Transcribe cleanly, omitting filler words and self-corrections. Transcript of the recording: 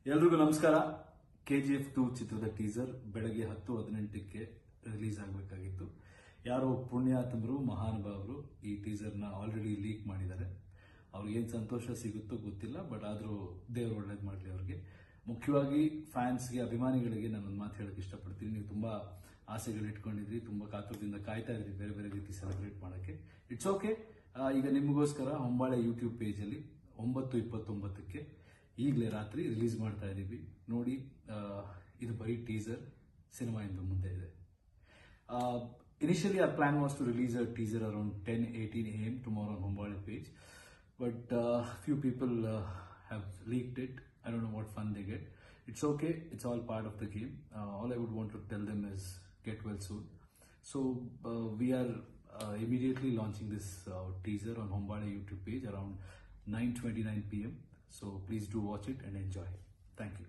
ಎಲ್ರಿಗೂ ನಮಸ್ಕಾರ. KGF 2 ಚಿತ್ರದ ಟೀಸರ್ ಬೆಳಗ್ಗೆ 10:18ಕ್ಕೆ ರಿಲೀಸ್ ಆಗಬೇಕಾಗಿತ್ತು. ಯಾರೋ ಪುಣ್ಯಾತ್ಮರು ಮಹಾನುಭಾವರು ಈ ಟೀಸರ್ನ ಆಲ್ರೆಡಿ ಲೀಕ್ ಮಾಡಿದ್ದಾರೆ. ಅವ್ರಿಗೆ ಏನು ಸಂತೋಷ ಸಿಗುತ್ತೋ ಗೊತ್ತಿಲ್ಲ, ಬಟ್ ಆದರೂ ದೇವರು ಒಳ್ಳೇದು ಮಾಡಲಿ ಅವ್ರಿಗೆ. ಮುಖ್ಯವಾಗಿ ಫ್ಯಾನ್ಸ್ಗೆ, ಅಭಿಮಾನಿಗಳಿಗೆ ನಾನೊಂದು ಮಾತು ಹೇಳಕ್ಕೆ ಇಷ್ಟಪಡ್ತೀನಿ. ನೀವು ತುಂಬಾ ಆಸೆಗಳು ಇಟ್ಕೊಂಡಿದ್ರಿ, ತುಂಬಾ ಕಾತುರದಿಂದ ಕಾಯ್ತಾ ಇದ್ರಿ ಬೇರೆ ಬೇರೆ ರೀತಿ ಸೆಲೆಬ್ರೇಟ್ ಮಾಡೋಕ್ಕೆ. It's okay. ಈಗ ನಿಮಗೋಸ್ಕರ ಹೊಂಬಾಳೆ ಯೂಟ್ಯೂಬ್ ಪೇಜಲ್ಲಿ 9:29ಕ್ಕೆ ಈಗಲೇ ರಾತ್ರಿ ರಿಲೀಸ್ ಮಾಡ್ತಾ ಇದ್ದೀವಿ. ನೋಡಿ, ಇದು ಬರೀ ಟೀಸರ್, ಸಿನಿಮಾ ಇಂದು ಮುಂದೆ ಇದೆ. Initially our plan was to release a teaser around 10:18 AM tomorrow on Hombale page, but few people have leaked it. I don't know what fun they get. It's okay, it's all part of the game. All I would want to tell them is get well soon. So we are immediately launching this teaser on Hombale YouTube page around 9:29 PM. So please do watch it and enjoy. Thank you.